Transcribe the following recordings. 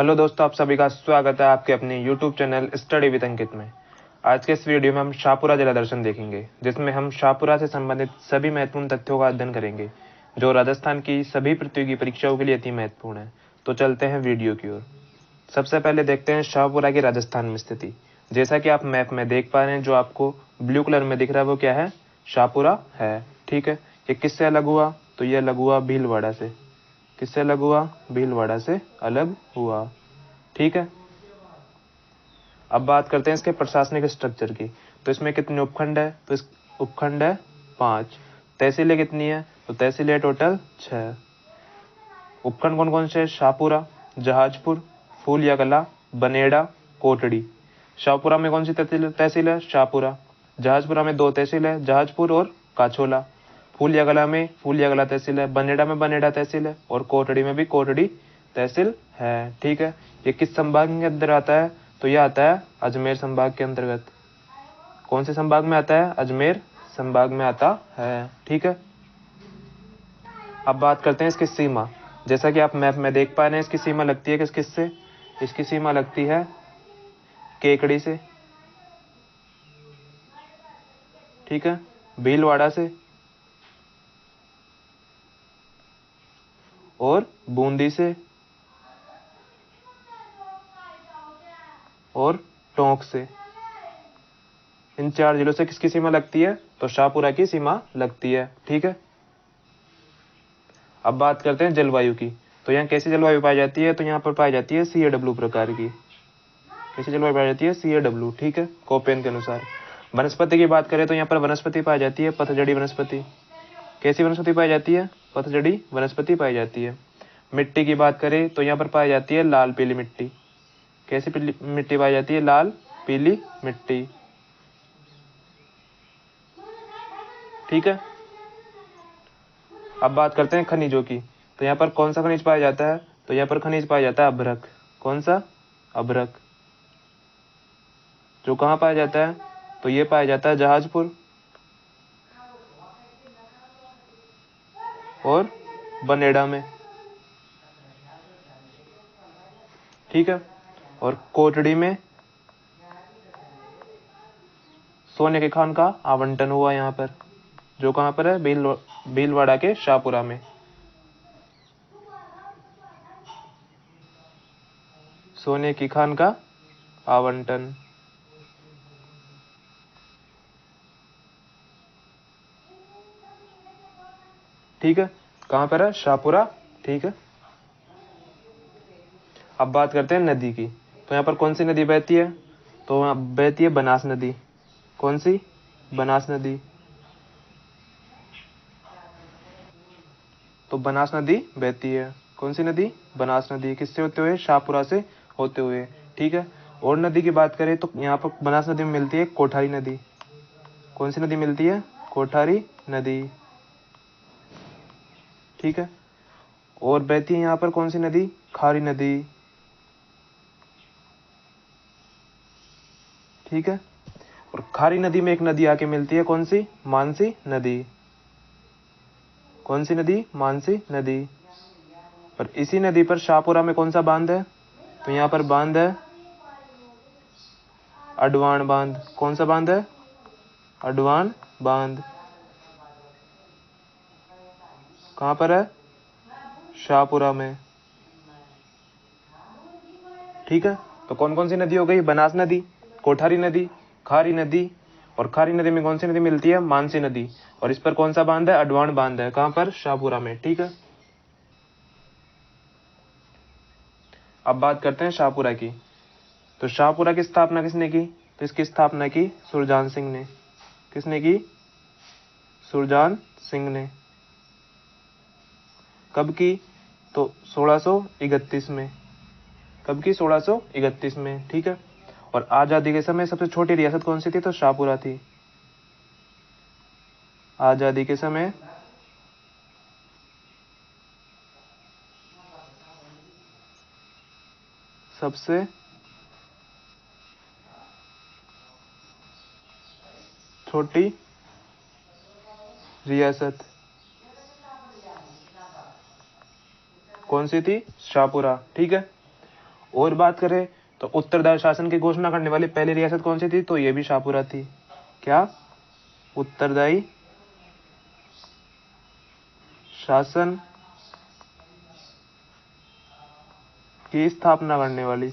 Hello दोस्तों, आप सभी का स्वागत है आपके अपने यूट्यूब चैनल स्टडी विद अंकित में। आज के इस वीडियो में हम शाहपुरा जिला दर्शन देखेंगे, जिसमें हम शाहपुरा से संबंधित सभी महत्वपूर्ण तथ्यों का अध्ययन करेंगे जो राजस्थान की सभी प्रतियोगी परीक्षाओं के लिए अति महत्वपूर्ण है। तो चलते हैं वीडियो की ओर। सबसे पहले देखते हैं शाहपुरा की राजस्थान में स्थिति। जैसा कि आप मैप में देख पा रहे हैं, जो आपको ब्लू कलर में दिख रहा है वो क्या है? शाहपुरा है। ठीक है, ये किससे अलग हुआ? तो ये अलग हुआ भीलवाड़ा से। किससे अलग हुआ? भीलवाड़ा से अलग हुआ। ठीक है, अब बात करते हैं इसके प्रशासनिक स्ट्रक्चर की। तो इसमें कितने उपखंड है? तो इस उपखंड है 5। तहसीलें कितनी है? तो तहसीलें टोटल 6। उपखंड कौन कौन से? शाहपुरा, जहाजपुर, फूलिया कला, बनेड़ा, कोटड़ी। शाहपुरा में कौन सी तहसील है? शाहपुरा। जहाजपुरा में 2 तहसील है, जहाजपुर और काछोला। फूलिया कला में फूलिया कला तहसील है, बनेड़ा में बनेड़ा तहसील है और कोटड़ी में भी कोटड़ी तहसील है। ठीक है, ये किस संभाग के अंदर आता है? तो यह आता है अजमेर संभाग के अंतर्गत। कौन से संभाग में आता है? अजमेर संभाग में आता है। ठीक है, अब बात करते हैं इसकी सीमा। जैसा कि आप मैप में देख पा रहे हैं, इसकी सीमा लगती है किससे? इसकी सीमा लगती है केकड़ी से। ठीक है, भीलवाड़ा से और बूंदी से और टोंक से। इन 4 जिलों से किसकी सीमा लगती है? तो शाहपुरा की सीमा लगती है। ठीक है, अब बात करते हैं जलवायु की। तो यहाँ कैसी जलवायु पाई जाती है? तो यहाँ पर पाई जाती है CAW प्रकार की। कैसी जलवायु पाई जाती है? CAW। ठीक है, कोपेन के अनुसार। वनस्पति की बात करें तो यहाँ पर वनस्पति पाई जाती है पतझड़ी वनस्पति। कैसी वनस्पति पाई जाती है? पतझड़ी वनस्पति पाई जाती है। मिट्टी की बात करें तो यहाँ पर पाई जाती है लाल पीली मिट्टी। कैसी मिट्टी पाई जाती है? लाल पीली मिट्टी। ठीक है, अब बात करते हैं खनिजों की। तो यहाँ पर कौन सा खनिज पाया जाता है? तो यहाँ पर खनिज पाया जाता है अभ्रक। कौन सा? अभ्रक। जो कहाँ पाया जाता है? तो ये पाया जाता है जहाजपुर और बनेड़ा में। ठीक है, और कोटड़ी में सोने के खान का आवंटन हुआ यहाँ पर। जो कहाँ पर है? भीलवाड़ा के शाहपुरा में। सोने की खान का आवंटन। ठीक है, कहाँ पर है? शाहपुरा। ठीक है, अब बात करते हैं नदी की। तो यहाँ पर कौन सी नदी बहती है? तो यहाँ बहती है बनास नदी। कौन सी? बनास नदी। तो बनास नदी बहती है। कौन सी नदी? बनास नदी। किससे होते हुए? शाहपुरा से होते हुए। ठीक है, और नदी की बात करें तो यहाँ पर बनास नदी में मिलती है कोठारी नदी। कौन सी नदी मिलती है? कोठारी नदी। ठीक है, और बहती है यहाँ पर कौन सी नदी? खारी नदी। ठीक है, और खारी नदी में एक नदी आके मिलती है। कौन सी? मानसी नदी। कौन सी नदी? मानसी नदी। और इसी नदी पर शाहपुरा में कौन सा बांध है? तो यहाँ पर बांध है अडवाण बांध। कौन सा बांध है? अडवाण बांध। कहाँ पर है? शाहपुरा में। ठीक है, तो कौन कौन सी नदी हो गई? बनास नदी, कोठारी नदी, खारी नदी, और खारी नदी में कौन सी नदी मिलती है? मानसी नदी। और इस पर कौन सा बांध है? अडवाण बांध है। कहाँ पर? शाहपुरा में। ठीक है, अब बात करते हैं शाहपुरा की। तो शाहपुरा की स्थापना किसने की? तो इसकी स्थापना की सुरजान सिंह ने। किसने की? सुरजान सिंह ने। कब की? तो 1631 में। कब की? 1631 में। ठीक है, और आजादी के समय सबसे छोटी रियासत कौन सी थी? तो शाहपुरा थी। आजादी के समय सबसे छोटी रियासत कौन सी थी? शाहपुरा। ठीक है, और बात करें तो उत्तरदायी शासन की घोषणा करने वाली पहली रियासत कौन सी थी, तो ये भी शाहपुरा थी। क्या? उत्तरदायी शासन की स्थापना करने वाली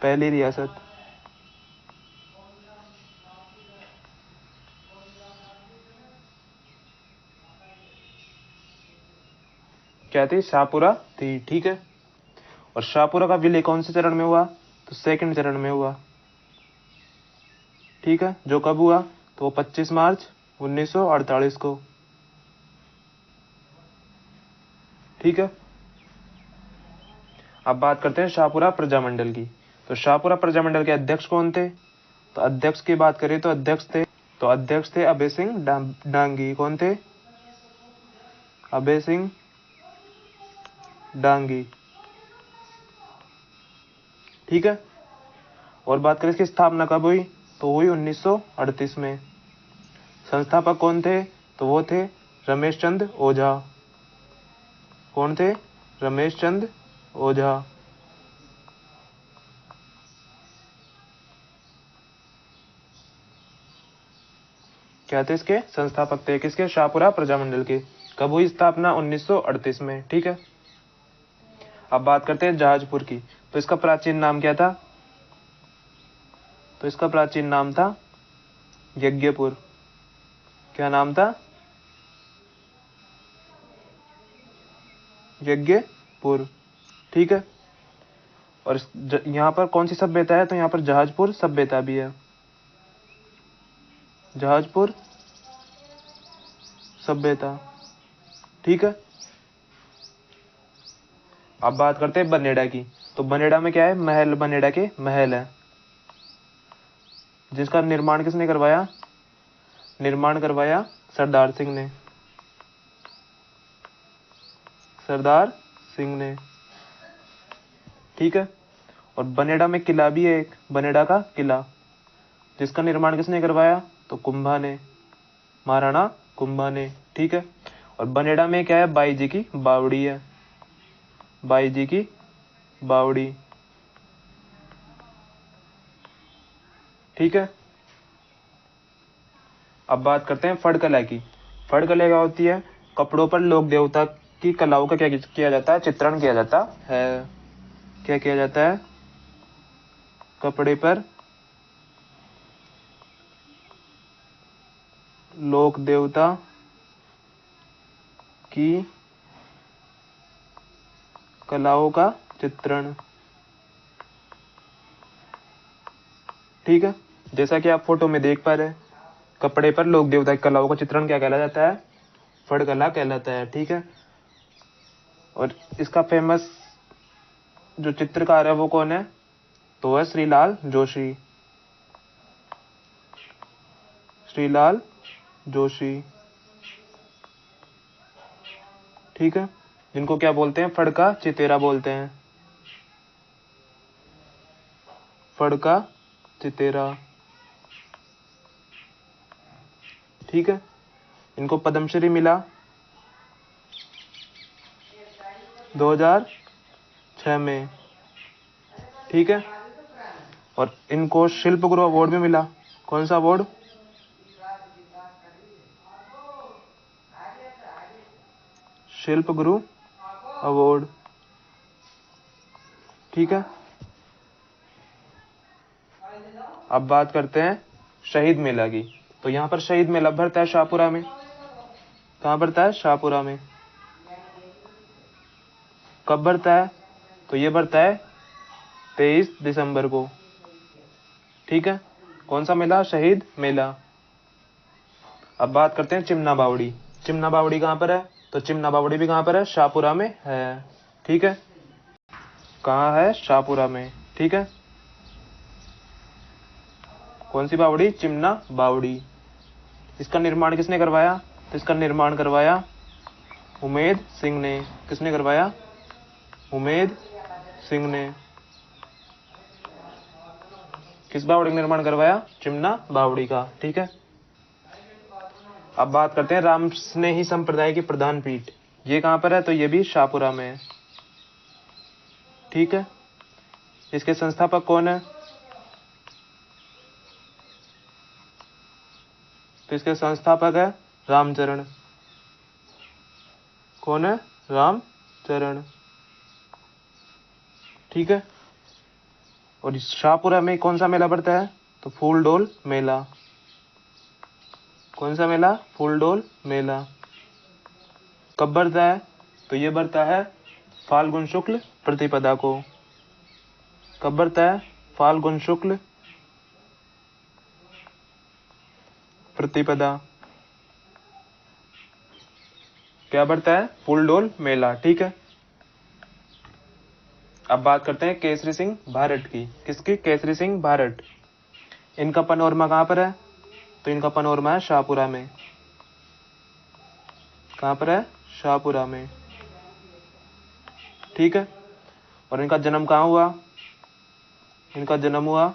पहली रियासत क्या थी? शाहपुरा थी। ठीक है। और शाहपुरा का विलय कौन से चरण में हुआ, तो सेकंड चरण में हुआ। ठीक है। जो कब हुआ, तो 25 मार्च 1948 को। ठीक है। अब बात करते हैं शाहपुरा प्रजामंडल की। तो शाहपुरा प्रजामंडल के अध्यक्ष कौन थे, तो अध्यक्ष की बात करें तो अध्यक्ष थे अभय सिंह डांगी। कौन थे? अभय सिंह डांगी। ठीक है। और बात करें इसकी स्थापना कब हुई, तो हुई 1938 में। संस्थापक कौन थे, तो वो थे रमेश चंद ओझा। कौन थे? रमेश चंद ओझा। क्या थे इसके? संस्थापक थे। किसके? शाहपुरा प्रजामंडल के। कब हुई स्थापना? 1938 में। ठीक है। अब बात करते हैं जहाजपुर की। तो इसका प्राचीन नाम क्या था, तो इसका प्राचीन नाम था यज्ञपुर। क्या नाम था? यज्ञपुर। ठीक है। और यहाँ पर कौन सी सभ्यता है, तो यहाँ पर जहाजपुर सभ्यता भी है। जहाजपुर सभ्यता। ठीक है। अब बात करते हैं बनेड़ा की। तो बनेड़ा में क्या है? महल। बनेड़ा के महल है, जिसका निर्माण किसने करवाया? निर्माण करवाया सरदार सिंह ने। सरदार सिंह ने। ठीक है। और बनेड़ा में किला भी है एक, बनेड़ा का किला, जिसका निर्माण किसने करवाया? तो कुंभा ने, महाराणा कुंभा ने। ठीक है। और बनेड़ा में क्या है? बाई जी की बावड़ी है। बाई जी की बावड़ी। ठीक है। अब बात करते हैं फड़कला की। फड़कला क्या होती है? कपड़ों पर लोक देवता की कलाओं का क्या किया जाता है? चित्रण किया जाता है। क्या किया जाता है? कपड़े पर लोक देवता की कलाओं का चित्रण। ठीक है। जैसा कि आप फोटो में देख पा रहे हैं, कपड़े पर लोक देवता की कलाओं का चित्रण क्या कहला जाता है? फड़कला कहलाता है। ठीक है। और इसका फेमस जो चित्रकार है वो कौन है, तो है श्रीलाल जोशी। श्रीलाल जोशी। ठीक है। जिनको क्या बोलते हैं? फड़का चितेरा बोलते हैं। फड़का चितेरा। ठीक है। इनको पद्मश्री मिला 2006 में। ठीक है। और इनको शिल्प गुरु अवार्ड भी मिला। कौन सा अवार्ड? शिल्प गुरु अवार्ड। ठीक है। अब बात करते हैं शहीद मेला की। तो यहाँ पर शहीद मेला भरता है शाहपुरा में। कहाँ भरता है? शाहपुरा में। कब भरता है? तो ये भरता है 23 दिसंबर को। ठीक है। कौन सा मेला? शहीद मेला। अब बात करते हैं चिमना बावड़ी। चिमना बावड़ी कहाँ पर है? तो चिमना बावड़ी भी कहाँ पर है? शाहपुरा में है। ठीक है। कहाँ है? शाहपुरा में। ठीक है। कौन सी बावड़ी? चिमना बावड़ी। इसका निर्माण किसने करवाया? तो इसका निर्माण करवाया उमेद सिंह ने। किसने करवाया? उमेद सिंह ने। किस बावड़ी का निर्माण करवाया? चिमना बावड़ी का। ठीक है। अब बात करते हैं राम स्नेही संप्रदाय की प्रधान पीठ, ये कहाँ पर है? तो ये भी शाहपुरा में है। ठीक है, इसके संस्थापक कौन है? तो इसके संस्थापक है रामचरण। कौन है? रामचरण। ठीक है, और इस शाहपुरा में कौन सा मेला पड़ता है? तो फूलडोल मेला। कौन सा मेला? फूलडोल मेला। कब बढ़ता है? तो ये बढ़ता है फाल्गुन शुक्ल प्रतिपदा को। कब बढ़ता है? फाल्गुन शुक्ल प्रतिपदा। क्या बढ़ता है? फूलडोल मेला। ठीक है, अब बात करते हैं केसरी सिंह भारत की। किसकी? केसरी सिंह भारत। इनका पनोरमा कहाँ पर है? तो इनका पनोरमा है शाहपुरा में। कहाँ पर है? शाहपुरा में। ठीक है, और इनका जन्म कहाँ हुआ? इनका जन्म हुआ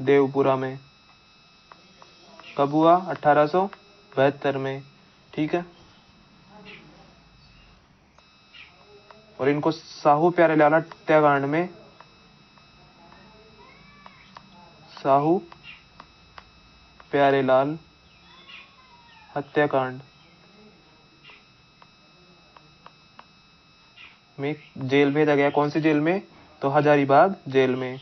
देवपुरा में। कब हुआ? 1872 में। ठीक है, और इनको साहू प्यारेलाल हत्याकांड में, साहू प्यारेलाल हत्याकांड में जेल भेजा गया। कौन सी जेल में? तो हजारीबाग जेल में।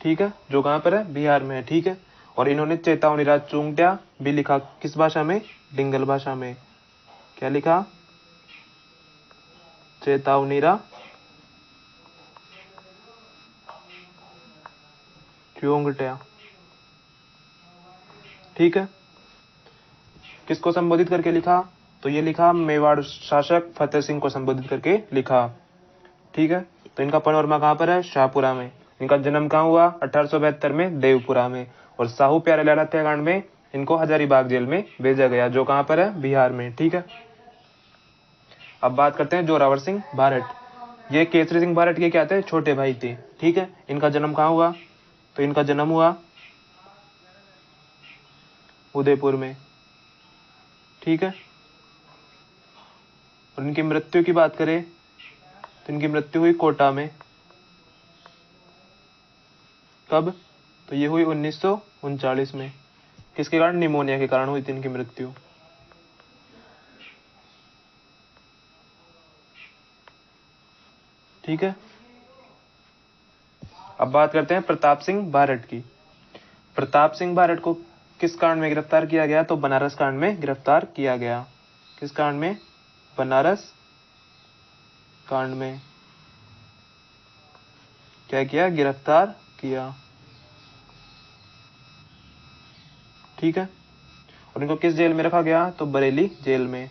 ठीक है, जो कहाँ पर है? बिहार में है। ठीक है, और इन्होंने चेतावनी राज चूंग्या भी लिखा। किस भाषा में? डिंगल भाषा में। क्या लिखा? चेतावनी रा चूंग्या। ठीक है, किसको संबोधित करके लिखा? तो ये लिखा मेवाड़ शासक फतेह सिंह को संबोधित करके लिखा। ठीक है, तो इनका पनोरमा कहाँ पर है? शाहपुरा में। इनका जन्म कहाँ हुआ? 1872 में देवपुरा में। और साहू प्यारेलाल हत्याकांड में इनको हजारीबाग जेल में भेजा गया, जो कहाँ पर है? बिहार में। ठीक है, अब बात करते हैं जोरावर सिंह भारत। ये केसरी सिंह भारत के क्या थे? छोटे भाई थे। ठीक है, इनका जन्म कहाँ हुआ? तो इनका जन्म हुआ उदयपुर में। ठीक है, और इनकी मृत्यु की बात करें तो इनकी मृत्यु हुई कोटा में। कब? तो ये हुई 1939 में। किसके कारण? निमोनिया के कारण हुई थी इनकी मृत्यु। ठीक है, अब बात करते हैं प्रताप सिंह भारत की। प्रताप सिंह भारत को किस कांड में गिरफ्तार किया गया? तो बनारस कांड में गिरफ्तार किया गया। किस कांड में? बनारस कांड में क्या किया? गिरफ्तार किया। ठीक है, और इनको किस जेल में रखा गया? तो बरेली जेल में।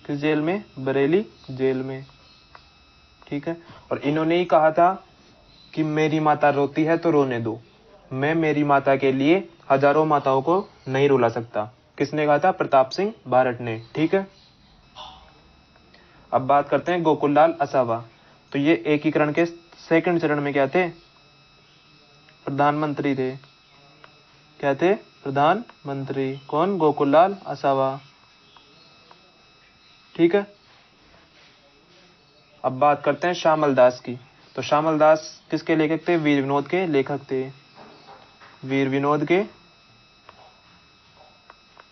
किस जेल में? बरेली जेल में। ठीक है, और इन्होंने ही कहा था कि मेरी माता रोती है तो रोने दो, मैं मेरी माता के लिए हजारों माताओं को नहीं रुला सकता। किसने कहा था? प्रताप सिंह भारत ने। ठीक है, अब बात करते हैं गोकुललाल असावा। तो ये एकीकरण के सेकंड चरण में क्या थे? प्रधानमंत्री थे। क्या थे? प्रधानमंत्री। कौन? गोकुललाल असावा। ठीक है, अब बात करते हैं श्यामल दास की। तो श्यामल दास किसके लेखक थे? वीर विनोद के लेखक थे। वीर विनोद के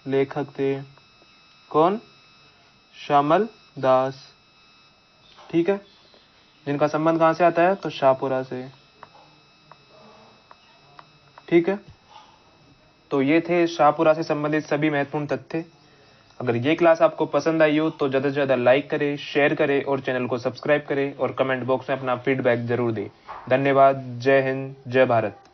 लेखक थे। कौन? श्यामल दास। ठीक है, जिनका संबंध कहां से आता है? तो शाहपुरा से। ठीक है, तो ये थे शाहपुरा से संबंधित सभी महत्वपूर्ण तथ्य। अगर ये क्लास आपको पसंद आई हो तो ज़्यादा से ज़्यादा लाइक करें, शेयर करें और चैनल को सब्सक्राइब करें और कमेंट बॉक्स में अपना फीडबैक जरूर दें। धन्यवाद। जय हिंद, जय भारत।